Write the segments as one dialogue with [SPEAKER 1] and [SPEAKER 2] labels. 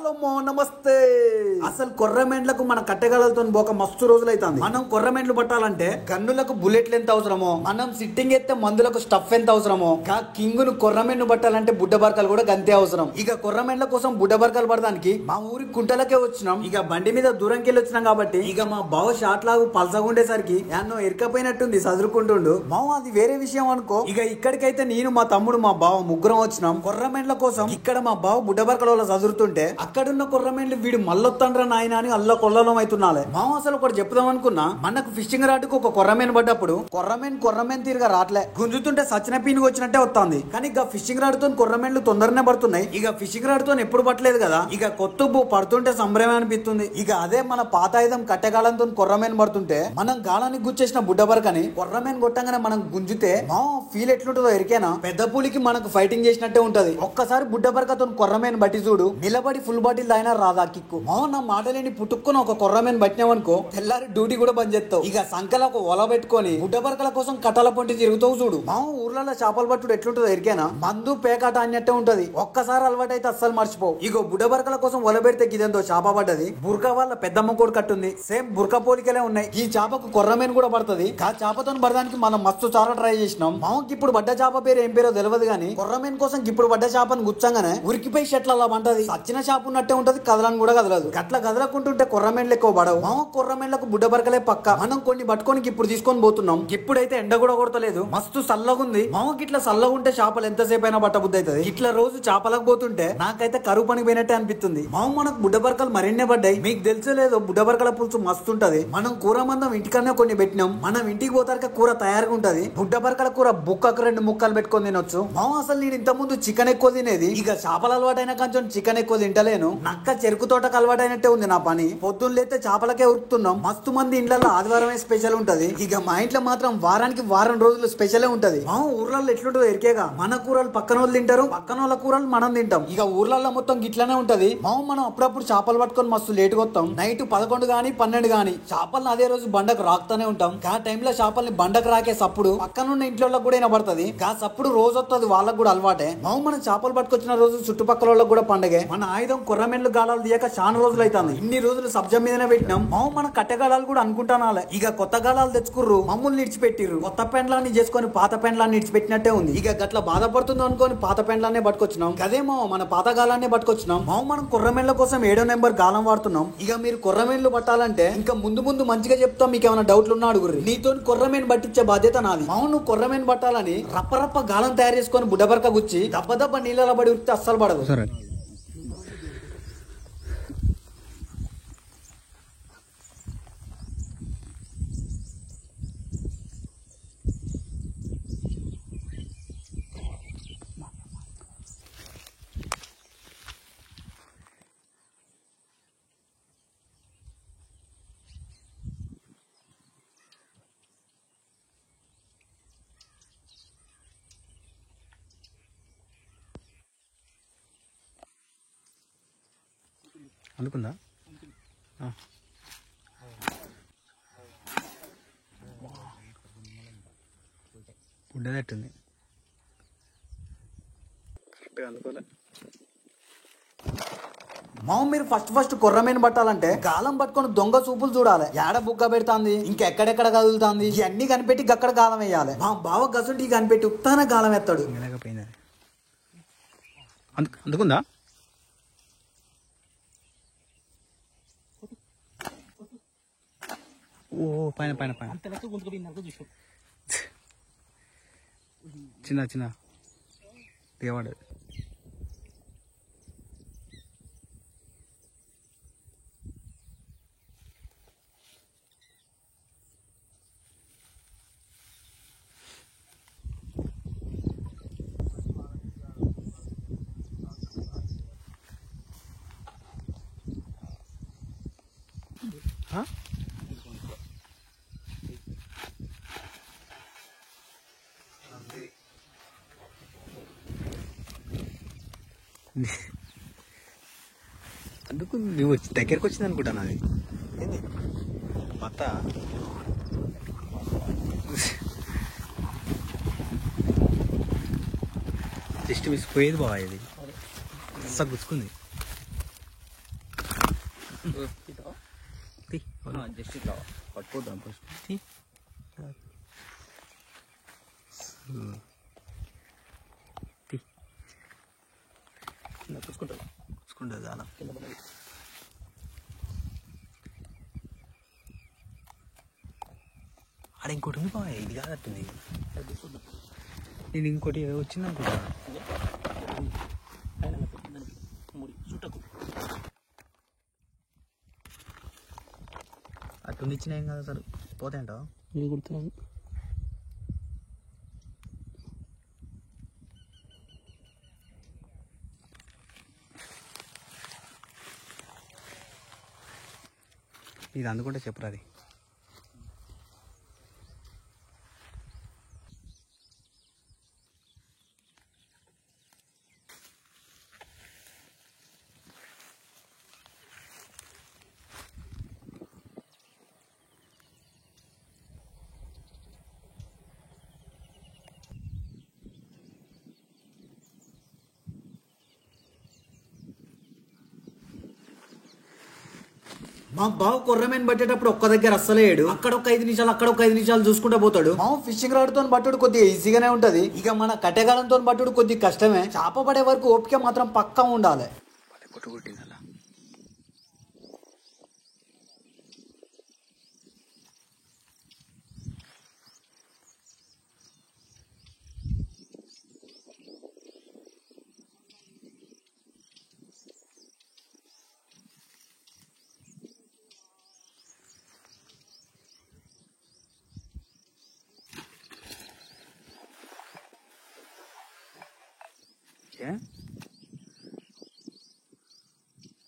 [SPEAKER 1] Hello మో నమస్తే. అసలు కొర్రమెండ్లకు మన కట్టెగలతో పోక మస్తు రోజులైతుంది. మనం కొర్రమెండ్లు పట్టాలంటే గన్నులకు బుల్లెట్లు ఎంత అవసరమో, మనం సిట్టింగ్ ఎత్తే మందులకు స్టఫ్ ఎంత అవసరమో, కింగును కొర్రమెండ్ను పట్టాలంటే బుడ్డ బర్కలు కూడా గంతే అవసరం. ఇక కొర్రమెండ్ల కోసం బుడ్డ బర్కలు పడడానికి మా ఊరి కుంటలకే వచ్చినాం. ఇక బండి మీద దూరంకి వెళ్ళి వచ్చినాం కాబట్టి ఇక మా బావ షాట్ లాగు పలసగుండేసరికి ఎన్నో ఎరకపోయినట్టుంది చదువుకుంటుండు. మావ అది వేరే విషయం అనుకో. ఇక ఇక్కడికైతే నేను మా తమ్ముడు మా బావ ముగ్గురం వచ్చినాం కొర్రమెండ్ల కోసం. ఇక్కడ మా బావ బుడ్డ బర్కల వల్ల చదువుతుంటే అక్కడున్న కొర్రమెండ్లు వీడు మల్లొత్తండ్రా నాయన అని అల్ల కొల్లలో అవుతున్నాలే. మామ అసలు ఒకటి చెప్దాం అనుకున్నా, మనకు ఫిషింగ్ రాడ్కు ఒక కొర్రమేన్ పడ్డప్పుడు కొర్రమేన్ తీరుగా రాట్లే, గుంజుతుంటే సచిన పీనుగు వచ్చినట్టే వస్తుంది. కానీ ఇక ఫిషింగ్ రాడ్ తో కొర్రమేన్లు తొందరనే పడుతున్నాయి. ఇక ఫిషింగ్ రాడ్ తో ఎప్పుడు పట్టలేదు కదా, ఇక కొత్త పడుతుంటే సంబరమే అనిపిస్తుంది. ఇక అదే మన పాత ఆయుధం కట్టెగాలంతో కొర్రమేన్ పడుతుంటే మనం గాలానికి గుచ్చేసిన బుడ్డబర్కని కొర్రమేన్ కొట్టంగానే మనం గుంజితే మా ఫీల్ ఎట్లుంటుందో ఎరికేనా. పెద్ద పులికి మనకు ఫైటింగ్ చేసినట్టే ఉంటది. ఒక్కసారి బుడ్డబర్కతో కొర్రమేన్ బట్టి చూడు, నిలబడి ఫుల్ బాటిల్ అయినా రాదా కిక్కు. మా నా మాటలేని పుట్టుకుని ఒక కొర్రమేన్ పట్టినావనుకో తెల్లారి డ్యూటీ కూడా బంద్ చేస్తావు. ఇక సంకలకు ఒల పెట్టుకొని బుడ్డబర్కల కోసం కట్టల పొంటి తిరుగుతావు చూడు. మా ఊర్లలో చేపలు పట్టుడు ఎట్లుంటుందో ఎరికేనా, మందు పేకాట అన్నట్టే ఉంటది. ఒక్కసారి అలవాటైతే అస్సలు మర్చిపోవు. ఇగో బుడ్డబర్కల కోసం ఒల పెడితే గిదంతో చేప పడ్డది. బుర్కా వాళ్ళ పెద్దమ్మ కూడా కట్టుంది, సేమ్ బుర్కా పోలికలే ఉన్నాయి. ఈ చేపకు కొర్రమేన్ కూడా పడుతుంది. ఆ చేపతో పడడానికి మనం మస్తు చాలా ట్రై చేసినాం. మామకి ఇప్పుడు పడ్డ చేప పేరు ఏం పేరో తెలియదు గానీ కొర్రమేన్ కోసం ఇప్పుడు పడ్డ చేపను గుచ్చంగానే ఉరికిపోయి షట్ల పంటది. సచ్చిన చేప ఉన్నట్టే ఉంటది, కదలని కూడా కదలదు. గట్ల కదలకుంటుంటే కొర్రమేన్లు ఎక్కువ పడవు. మామ కొర్రమేన్లకు బుడ్డబర్కలే పక్క. మనం కొన్ని పట్టుకొని ఇప్పుడు తీసుకొని పోతున్నాం. ఇప్పుడైతే ఎండ కూడా కొడతలేదు, మస్తు చల్లగుంది. మామకి ఇట్లా చల్లగుంటే చేపలు ఎంతసేపు అయినా పట్ట బుద్ధి అవుతుంది. ఇట్లా రోజు చేపలకు పోతుంటే నాకైతే కరువు పనికి పోయినట్టే అనిపిస్తుంది. మామ మనకు బుడ్డబర్కలు మరిన్నే పడ్డాయి. మీకు తెలిసలేదో బుడ్డబర్కల పులుసు మస్తు ఉంటది. మనం కూర మందం ఇంటికన్నా కొన్ని పెట్టినాం. మనం ఇంటికి పోతాక కూర తయారుగా ఉంటది. బుడ్డబర్కల కూర బుక్కకు 2 ముక్కలు పెట్టుకొని తినొచ్చు. మామ అసలు నేను ఇంత ముందు చికెన్ ఎక్కువ తినేది. ఇక చేపల అలవాటైనా కొంచెం చికెన్ ఎక్కువ తింటలేను. నక్క చెరుకు తోటకు అలవాటైనట్టే ఉంది నా పని. పొద్దున్న లేతే చేపలకే ఉరుకుతున్నాం. మస్తు మంది ఇండ్లలో ఆదివారమే స్పెషల్ ఉంటది. ఇక మా ఇంట్లో మాత్రం వారానికి వారం రోజులు స్పెషలే ఉంటది. మా ఊర్లలో ఎట్లుంటుందో ఎరికేగా, మన కూరలు పక్కన వాళ్ళు తింటారు, పక్కన వాళ్ళ కూరలు మనం తింటాం. ఇక ఊర్లలో మొత్తం గిట్లనే ఉంటది. మనం అప్పుడప్పుడు చేపలు పట్టుకొని మస్తు లేటుగా వస్తాం. నైట్ 11 గానీ 12 గానీ చేపలను అదే రోజు బండకు రాకుతానే ఉంటాం. ఆ టైంలో చేపల్ని బండకు రాకే సప్పుడు పక్కనున్న ఇంట్లో కూడా వినబడుతుంది. ఆ సప్పుడు రోజు వస్తుంది, వాళ్ళకు కూడా అలవాటే. మనం చేపలు పట్టుకొచ్చిన రోజు చుట్టుపక్కల వాళ్ళకి కూడా పండగే. మన ఆయుధం కొర్రమేన్లు గాలాలు తీయక చాలా రోజులు అవుతుంది. ఇన్ని రోజులు సబ్జా మీదనే పెట్టినాం. మన కట్టెగాలాలు కూడా అనుకుంటానాలే. ఇక కొత్త గాలాలు తెచ్చుకుర్రు, మమ్మల్ని ఇడిచిపెట్టిర్రు. కొత్త పెండ్లాన్ని చేసుకొని పాత పెండ్లాన్ని ఇడిచిపెట్టినట్టే ఉంది. ఇక గట్ల బాధపడుతుంది అనుకోని పాత పెండ్లాన్నే పట్టుకొచ్చినాం. కదేమో మన పాత గాలాన్నే పట్టుకొచ్చినాం. మనం కొర్రమేన్ల కోసం 7వ నెంబర్ గాలం వాడుతున్నాం. ఇక మీరు కొర్రమేన్లు పట్టాలంటే ఇంకా ముందు మంచిగా చెప్తాం. మీకు ఏమైనా డౌట్లు ఉన్నా అడుగుర్రి. నీతో కొర్రమేన్ పట్టించే బాధ్యత నాది. నువ్వు కొర్రమేన్ పట్టాలని రప్ప గాలం తయారు చేసుకొని బుడ్డబర్క గుచ్చి దెబ్బ నీళ్ళ పడి ఉరికితే అస్సలు పడదు.
[SPEAKER 2] అందుకుందా ఉండేటట్టుంది, కరెక్ట్గా అందుకోలే.
[SPEAKER 1] మీరు ఫస్ట్ కొర్రమేన్ పట్టాలంటే గాలం పట్టుకొని దొంగ చూపులు చూడాలి. ఏడ బుగ్గ పెడుతుంది, ఇంకెక్కడెక్కడ కదులుతుంది, ఇవన్నీ కనిపెట్టి గక్కడ గాలం వేయాలి. మా బావ గసుంటి కనిపెట్టి ఉత్తాన గాలం ఎత్తాడు.
[SPEAKER 2] అందుకుందా ఓ పైన చిన్న దేవాడు. అందుకు నువ్వు దగ్గరకు వచ్చింది అనుకుంటాను. అది ఏంది పత్త జస్ట్ మిస్ పోయేది బాగా, ఇది అస్సలు గుచ్చుకుంది. తీ.
[SPEAKER 3] జస్ట్ ఇట్లా పట్టుకోద్దాం ఫస్ట్.
[SPEAKER 2] తీ. తీ.
[SPEAKER 3] చూసుకుంటాం
[SPEAKER 2] చూసుకుంటుంది చాలా.
[SPEAKER 3] కింద పడదు.
[SPEAKER 2] ఆడ ఇంకోటి ఉంది బాగా, ఇది కాదట్టుంది.
[SPEAKER 3] అది చూద్దాం.
[SPEAKER 2] నేను ఇంకోటి ఏదో వచ్చింది అనుకుంటా.
[SPEAKER 3] ఆయన ముడి చుట్టకు.
[SPEAKER 2] అట్టుంది ఇచ్చిన ఏం కదా అసలు పోతాయంటావా?
[SPEAKER 3] ఇది కుడుతున్నాను.
[SPEAKER 2] ఇది అందుకుంటే చెప్పురా అది.
[SPEAKER 1] మా బావ కొర్రమేన్ పట్టేటప్పుడు ఒక్క దగ్గర అస్సలేడు. అక్కడ ఒక 5 నిమిషాలు, అక్కడ ఒక 5 నిమిషాలు చూసుకుంటూ పోతాడు. మా ఫిషింగ్ రాడ్ తో పట్టుడు కొద్దిగా ఈజీగానే ఉంటది. ఇక మన కట్టెగాలంతో పట్టుడు కొద్దిగా కష్టమే. చేప పడే వరకు ఓపిక మాత్రం పక్కా ఉండాలి.
[SPEAKER 2] కొట్టు కొట్టింది అలా.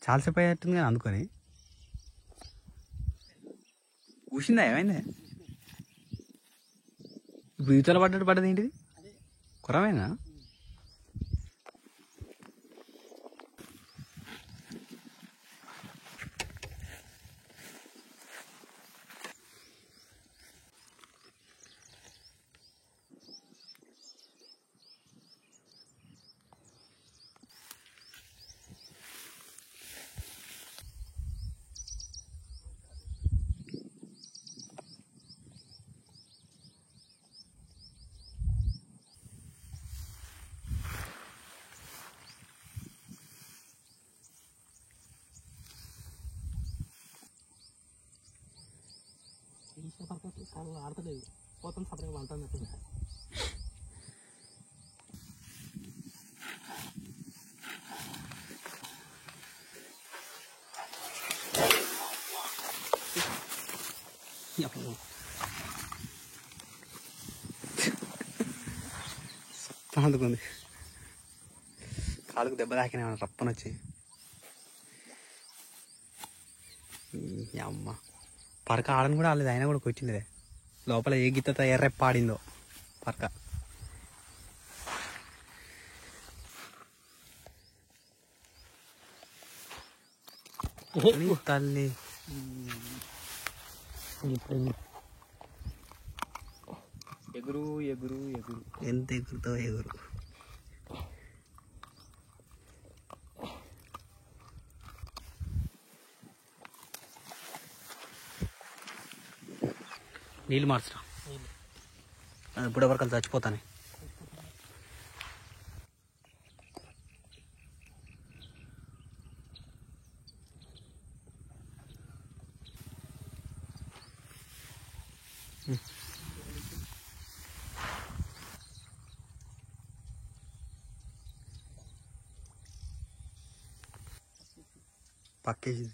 [SPEAKER 2] చాలాసేపు అయ్యేట్టుంది కానీ అందుకొని కూసిందా ఏమైంది? ఇప్పుడు ఈతల పడ్డది ఏంటిది? కొరమేనా?
[SPEAKER 3] ఆడతలేదు పోతాం సపరేట్ వంట.
[SPEAKER 2] అందుకుంది కాలుకు దెబ్బ తాకినా రప్పని వచ్చి. అమ్మ పరక ఆడని కూడా ఆడలేదు, అయినా కూడా కొట్టిందిరే. లోపల ఏ గీతతో ఎర్రెప్ప ఆడిందో పరక. తల్లి
[SPEAKER 3] ఎగురు ఎగురు ఎగురు
[SPEAKER 2] ఎంత ఎగురుతావు ఎగురు. నీళ్ళు మార్చరా, అది బుడవరకలు చచ్చిపోతానే. పక్కేసి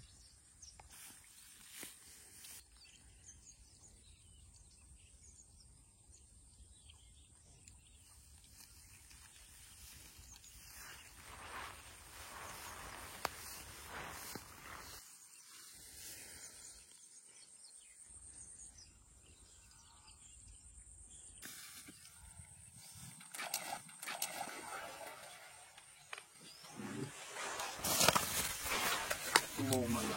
[SPEAKER 3] మళ్ళీ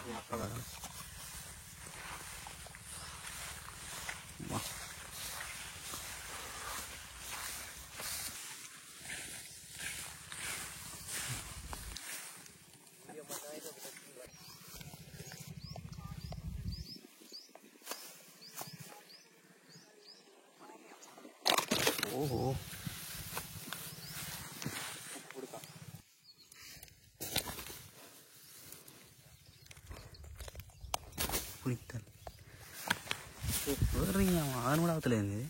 [SPEAKER 2] ఓహో పుడితారు ఆగను కూడా అవుతలేదు.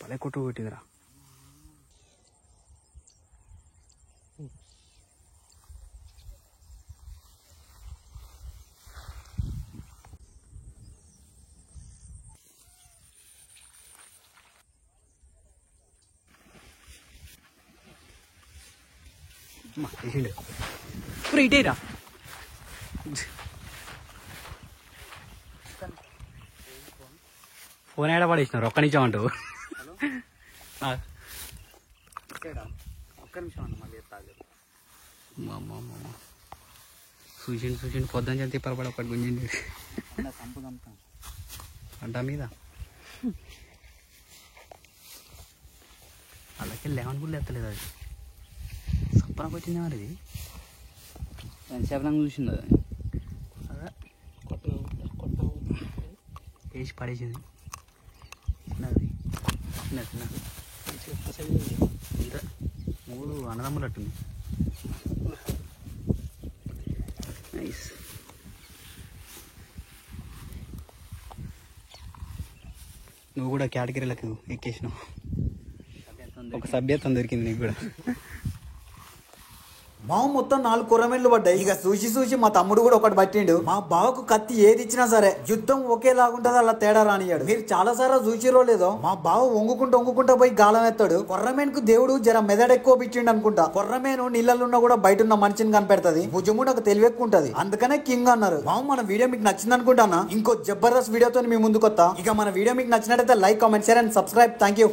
[SPEAKER 2] పడే కొట్టు కొట్టిందిరా. వేసిండు ఇప్పుడు ఇటేరా. ఫోన్ ఏడా పడేసినారు ఒక్క నిమిషం అంటూ. ఒక్క నిమిషం అన్న మళ్ళీ చూసిండు పొద్దున చేతి తిప్పలపడి ఒకటి గుంజిండి అంట మీద అలాగే లెవెన్ కూడా ఎత్తలేదు. అది సప్పనకు వచ్చింది మరి. ఇది ఎంతసేపు చూసింది అది. వేసి పడేసింది. చిన్నది ఇంత 3 అన్నదమ్ములు అట్టుంది. నైస్. నువ్వు కూడా కేటగిరీలకు ఎక్కేసినావు. ఒక సభ్యత్వం దొరికింది నీకు కూడా.
[SPEAKER 1] మా మొత్తం 4 కొర్రమేండ్లు పడ్డాయి. ఇక చూసి మా తమ్ముడు కూడా ఒకటి పట్టిండు. మా బావకు కత్తి ఏది ఇచ్చినా సరే యుద్ధం ఒకేలాగుంటది, అలా తేడా రానియాడు. మీరు చాలా సార్లు చూసిరో లేదో, మా బావ ఒంగుకుంటా పోయి గాలం ఎత్తాడు. కొర్రమేన్ కు దేవుడు జర మెదడు ఎక్కువ పిచ్చిండు అనుకుంటా. కొర్రమేను నీళ్ళలో కూడా బయట ఉన్న మనిషిని కనిపెడుతుంది. భుజమునకు తెలివి ఎక్కువ ఉంటది, అందుకనే కింగ్ అన్నారు. బావ మన వీడియో మీకు నచ్చింది అనుకుంటానా. ఇంకో జబర్దస్త్ వీడియోతో మీ ముందుకు వస్తా. ఇక మన వీడియో మీకు నచ్చినట్టయితే like, comment, share and subscribe. Thank you.